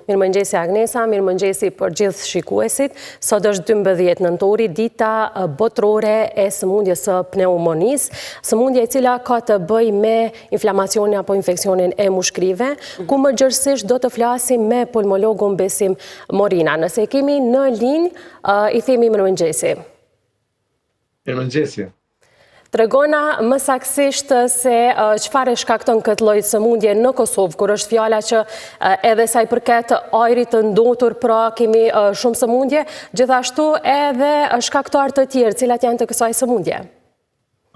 Mirëmëngjesi Agnesa, mirëmëngjesi për gjithë shikuesit. Sot është 12 nëntori, dita botërore e sëmundjes së pneumonisë, sëmundje e cila ka të bëjë me inflamacionin apo infeksionin e mushkrive, ku më gjërësisht do të flasim me pulmologun Besim Morina. Nëse kemi në linjë, i themi mirëmëngjesi. Mirëmëngjesi. Tregona më saktësisht se çfarë shkakton këtë lloj sëmundje në Kosovë, kur është fjala që edhe sa i përket ajrit të ndotur, pra kemi shumë sëmundje, gjithashtu edhe shkaktar të tjerë, cilat janë të kësaj sëmundje.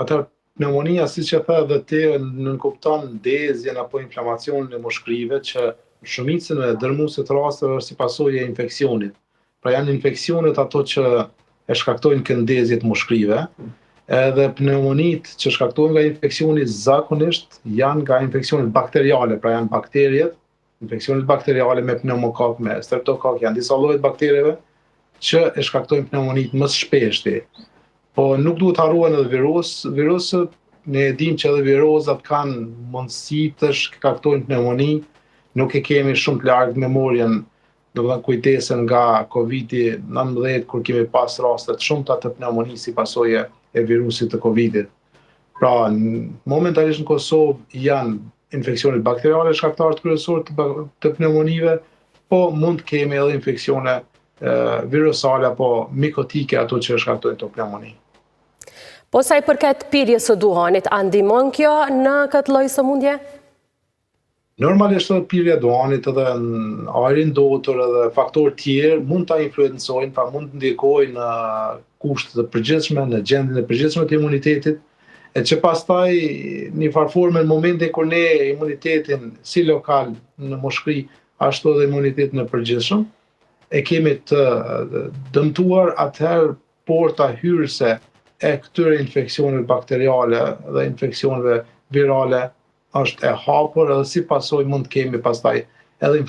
Atëherë, pneumonia, siç e the edhe ti, nënkupton ndezjen apo inflamacionin e mushkrive që në shumicën e dërmuese të rasteve është si pasojë e infeksionit. Pra janë infeksionet ato që e shkaktojnë këndezjet mushkrive. Edhe pneumonit që shkaktohen nga infeksioni zakonisht janë nga infeksionet bakteriale, pra janë bakterjet, infeksionet bakteriale me pneumokok, me streptokok, janë disa lloje bakterjeve që e shkaktojnë pneumonit më shpeshti. Po nuk duhet harruar edhe virusët, ne dim që edhe virozat kanë mundësi të shkaktojnë pneumoni, nuk e kemi shumë të largë memorien, domethënë kujdesen nga Covid-19 kur kemi pas raste të shumta të pneumonisë si pasojë e virusit të Covidit. Pra, momentalisht në Kosovë janë infeksionet bakteriale shkaktarë kryesor të pneumonive, po mund të kemi edhe infeksione virusale apo mikotike ato që shkaktojnë të pneumoni. Po sa i përket pirjes së duhanit, a ndihmon kjo në këtë lloj sëmundje? Normalisht edhe pirja e duhanit edhe në ajrin ndotur edhe faktorë tjerë mund ta influencojnë, pra mund të ndikojnë në kushte të përgjithshme, në gjendjen e përgjithshme të imunitetit, e që pastaj një farforme në momente kur ne imunitetin si lokal në mushkri, ashtu edhe imunitetin e përgjithshëm, e kemi të dëmtuar, atëherë porta hyrëse e këtyre infeksioneve bakteriale dhe infeksioneve virale është e hapur edhe si pasojë mund të kemi pastaj edhe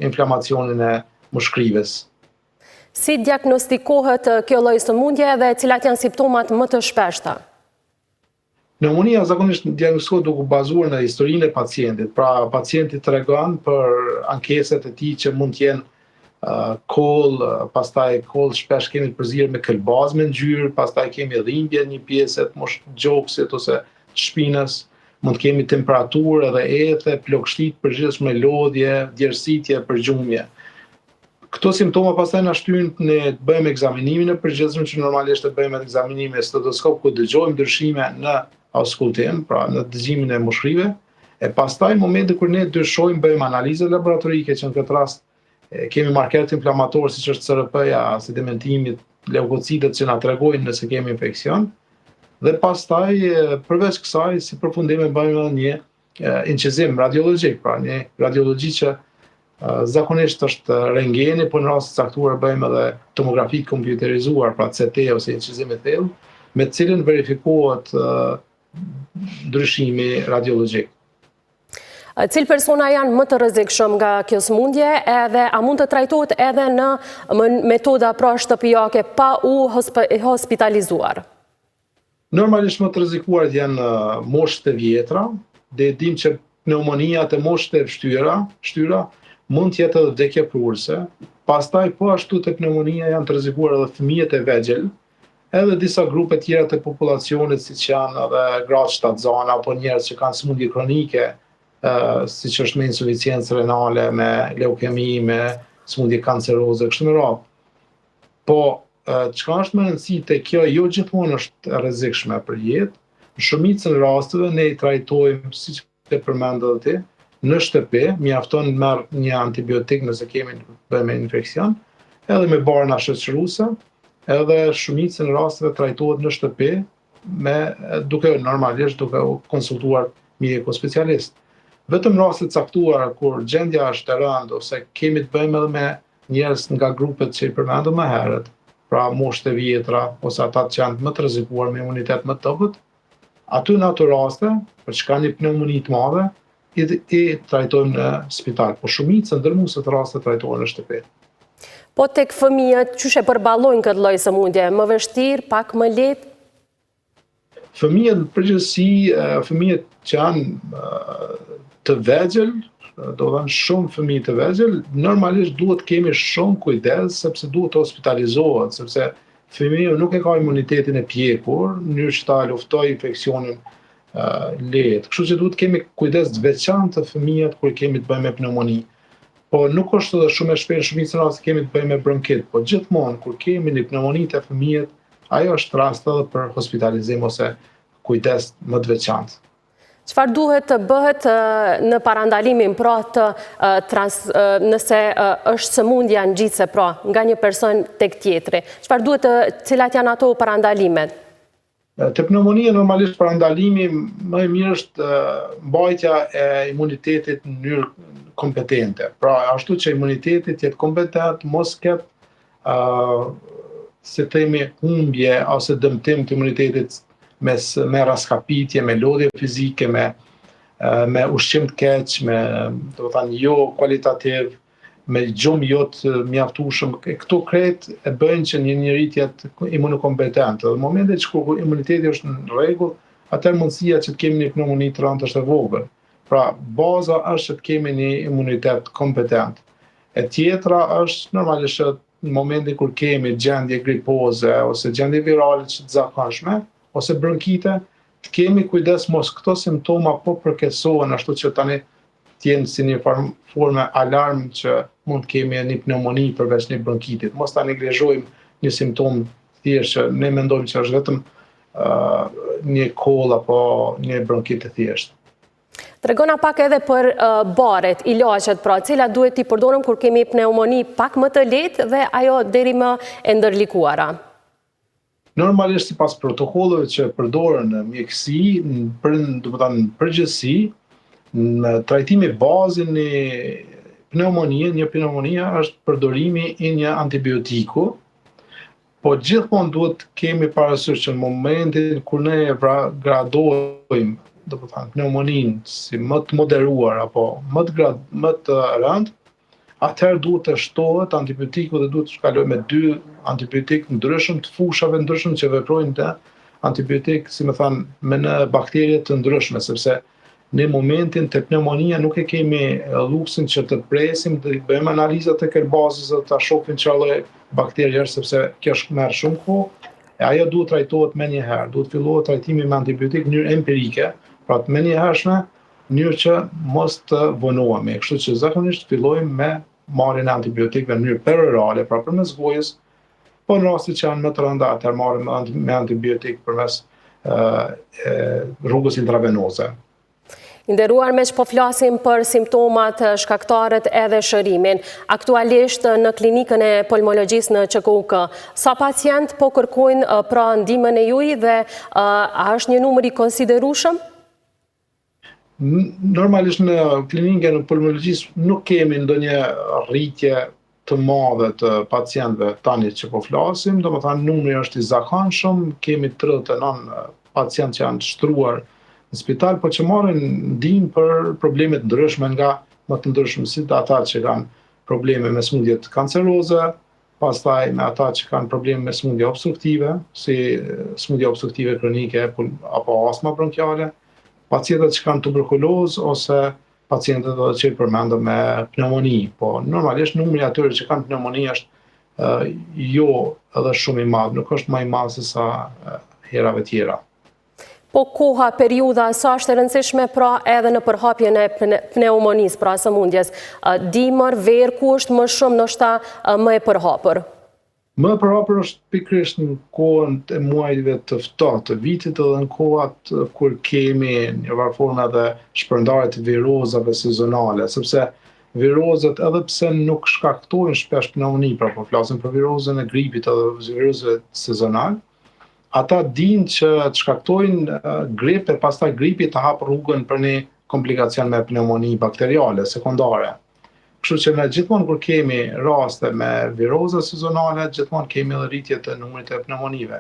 inflamacionin e mushkrives. Si diagnostikohet kjo lloj sëmundje dhe cilat janë simptomat më të shpeshta? Pneumonia zakonisht diagnostikohet duke bazuar në historinë e pacientit. Pra, pacienti tregon për ankeset e tij që mund të jenë koll, pastaj koll shpesh kemi të përzierë me këlbazë me ngjyrë, pastaj kemi dhimbje një pjesë të gjoksit ose shpinës. Mund të kemi temperaturë edhe ethe, plogështit përgjithshme, lodhje, djersitje, përgjumje. Këto simptoma pastaj na shtyn ne të bëjmë ekzaminimin e përgjithshëm që normalisht e bëjmë ekzaminimin me stetoskop ku dëgjojmë ndryshime në auskultim, pra në dëgjimin e mushkrive, e pastaj në momentin kur ne dyshojmë bëjmë analize laboratorike që në këtë rast kemi markerët inflamatorë siç është CRP-ja, sedimentimi, leukocitet që na tregojnë nëse kemi infeksion. Dhe pastaj, përveç kësaj, si përfundime bëjmë një incizim radiologjik, pra një radiologji që zakonisht është rentgeni, por në rast të caktuar bëjmë edhe tomografi kompjuterizuar, pra CT ose incizim i thellë, me të cilën verifikohet ndryshimi radiologjik. Cilë persona janë më të rrezikshëm nga kjo sëmundje edhe a mund të trajtohet edhe në metoda pra shtëpiake pa u hospitalizuar? Normalisht më të rrezikuarit janë moshët e vjetra, dhe dim që pneumonia të moshët e shtyra mund të jetë edhe vdekje prurëse. Pastaj po ashtu të pneumonia janë të rrezikuar edhe fëmijët e vegjël, edhe disa grupe tjera të populacionit siç janë edhe gratë shtatzana apo njerëz që kanë sëmundje kronike, siç është me insuficiencë renale, me leukemi, me sëmundje kanceroze, kështu me radhë. Po çka është më rëndësishme, kjo jo gjithmonë është rrezikshme për jetë. Në shumicën e rasteve ne i trajtojmë, siç e përmend edhe ti, në shtëpi, mjafton të merr një antibiotik nëse kemi bëjmë infeksion, edhe me barna shoqëruese, edhe shumicën e rasteve trajtohet në shtëpi duke konsultuar mjeku specialist. Vetëm raste të caktuara kur gjendja është e rëndë ose kemi të bëjmë edhe me njerëz nga grupet që i përmendëm më herët, pra moshët e vjetra ose ata që janë më të rrezikuar me imunitet më të dobët, aty në ato raste, për çka një pneumoni të madhe, i trajtojmë në spital, po shumica ndërmuese të raste trajtohen në shtëpi. Po tek fëmijët, çush e përballojnë këtë lloj sëmundje, më vështirë, pak më lehtë? Fëmijët në përgjithësi, fëmijët që janë të vegjël, do thënë shumë fëmijë të vegjël, normalisht duhet kemi shumë kujdes sepse duhet të hospitalizohet, sepse fëmiu nuk e ka imunitetin e pjekur, në mënyrë që ta luftojë infeksionin lehtë. Kështu që duhet kemi kujdes të veçantë të fëmijët kur kemi të bëjmë me pneumoni. Po nuk është edhe shumë e shpejtë, shumicën rast kemi të bëjmë me bronkit, po gjithmonë kur kemi një pneumoni të fëmijët, ajo është rast edhe për hospitalizim ose kujdes më të veçantë. Çfarë duhet të bëhet në parandalimin pra nëse është sëmundja ngjitse pra nga një person tek tjetri? Çfarë duhet cilat janë ato parandalimet? Te pneumonia normalisht parandalimi më i mirë është mbajtja e imunitetit në mënyrë kompetente. Pra ashtu që imuniteti të jetë kompetent, mos ketë si themi humbje ose dëmtim të imunitetit me raskapitje, me lodhje fizike, me ushqim të keq, me do të thënë jo kualitativ, me gjumë jo të mjaftueshëm. Këto krejt e bëjnë që një njeri të jetë imunokompetent. Dhe në momentin që kur imuniteti është në rregull, atëherë mundësia që të kemi një pneumoni të rëndë është e vogël. Pra, baza është që të kemi një imunitet kompetent. E tjetra është normalisht që në momentin kur kemi gjendje gripoze ose gjendje virale që të zakonshme, ose bronkite, të kemi kujdes mos këto simptoma po përkeçohen ashtu që tani t'jenë si një formë alarm që mund të kemi një pneumoni përveç një bronkitit. Mos ta neglizhojmë një simptom thjesht që ne mendojmë që është vetëm një koll apo një bronkit të thjeshtë. Tregona pak edhe për baret, ilaqet, pra, cilat duhet t'i përdorim kur kemi pneumoni pak më të lehtë dhe ajo deri më e ndërlikuara. Normalisht sipas protokolleve që përdoren në mjekësi, në përgjithësi, në trajtimi bazë një pneumonia është përdorimi i një antibiotiku, po gjithmonë duhet kemi parasysh që në momentin kur ne gradojmë pneumoninë si më të moderuar apo më të rëndë, atëherë duhet të shtohet antibiotiku dhe duhet të shkalojmë me 2 antibiotik ndryshëm të fushave ndryshëm që veprojnë të antibiotik, si më thanë, me në bakterje të ndryshme, sepse në momentin të pneumonia nuk e kemi luksin që të presim, të bëjmë analizat e kërbazës dhe të shohim çfarë lloj bakterie është, sepse kjo merr shumë kohë, e ajo duhet trajtohet me një herë, duhet fillohet trajtimi me antibiotik në mënyrë empirike, pra të me një hershme, në mënyrë që mos të vonohemi. Kështu që zakonisht fillojmë me marrjen e antibiotikëve në mënyrë perorale, pra përmes gojës, po në rastet që janë më të rënda, atëherë marrim me antibiotik përmes rrugës intravenoze. Nderuar, me që po flasim për simptomat shkaktarët edhe shërimin, aktualisht në klinikën e pulmologjisë në QKUK, sa pacient po kërkojnë pra ndihmën e juaj dhe a është një numër i konsiderueshëm? Normalisht në klinikën e pulmologjisë nuk kemi ndonjë rritje të madhe të pacientëve tani që po flasim, domethënë numri është i zakonshëm, kemi 39 pacientë që janë shtruar në spital, po që marrin ndihmë për probleme të ndryshme nga më të ndryshme, si ata që kanë probleme me smundje kanceroze, pastaj me ata që kanë probleme me smundje obstruktive, si smundje obstruktive kronike apo astma bronkiale, pacientët që kanë tuberkulozë ose pacientët që përmendëm me pneumoni. Po normalisht numri atyre që kanë pneumoni është jo edhe shumë i madh, nuk është më i madh se sa herave tjera. Po koha, periudha, sa është e rëndësishme pra edhe në përhapjen e pneumonisë, pra sëmundjes, dimër, verë, ku është më shumë ndoshta më e përhapur? Më e përhapur është pikërisht në kohën e muajve të ftohtë të vitit edhe në kohat kur kemi një formë edhe shpërndarje të virozave sezonale, sepse virozat edhe pse nuk shkaktojnë shpesh pneumoni, pra po flasim për virozën e gripit edhe virozëve sezonal, ata dinë që të shkaktojnë grip e pastaj gripi të hap rrugën për një komplikacion me pneumoni bakteriale sekondare. Kështu që ne gjithmonë kur kemi raste me viroza sezonale, gjithmonë kemi edhe rritje të numrit të pneumonive.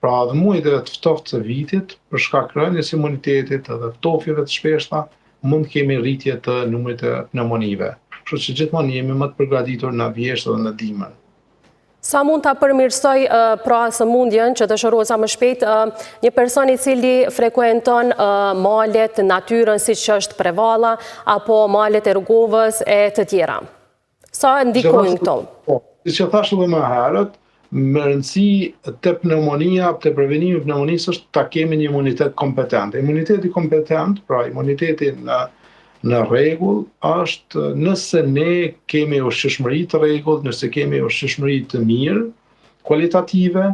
Pra dhe muajve të ftohtë të vitit, për shkak rënies së imunitetit edhe ftofjeve të shpeshta, mund kemi rritje të numrit të pneumonive. Kështu që gjithmonë jemi më të përgatitur në vjesht dhe në dimër. Sa mund të përmirësoj pra sëmundjen që të shërohet sa më shpejt një person i cili frekuenton malet, natyrën si që është Prevalla, apo malet e Rrugovës e të tjera? Sa ndikojnë këto? Si që thashë edhe më herët, më rëndësi të pneumonia, të prevenimi pneumonisë është ta kemi një imunitet kompetent. Imuniteti kompetent, pra imuniteti në rregull, është nëse ne kemi ushqishmëri të rregullt, nëse kemi ushqishmëri të mirë, kualitative,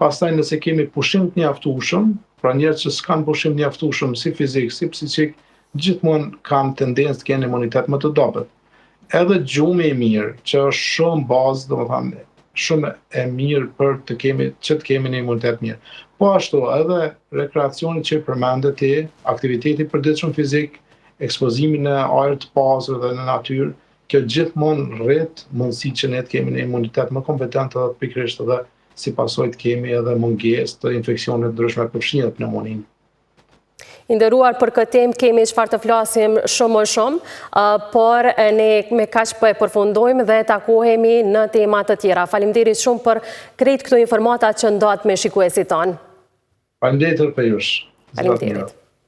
pastaj nëse kemi pushim të mjaftueshëm, pra njerëz që s'kan pushim të mjaftueshëm si fizik, si psiqik, gjithmonë kanë tendencë të kenë imunitet më të dobët. Edhe gjumi i mirë, që është shumë bazë, domethënë shumë e mirë për të kemi një imunitet mirë. Po ashtu edhe rekreacioni që përmendet ti, aktiviteti i përditshëm fizik, ekspozimin në ajër të pastër dhe në natyrë, kjo gjithmonë rrit mundësi që ne të kemi një imunitet më kompetent edhe pikërisht edhe si pasojë të kemi edhe mungesë të infeksioneve të ndryshme përfshirë në pneumoninë. Nderuar, për këtë temë kemi çfarë të flasim shumë më shumë, por ne me kaq po e përfundojmë dhe takohemi në tema të tjera. Faleminderit shumë për krejt këto informata që ndohet me shikuesit tanë. Faleminderit për jush. Faleminderit.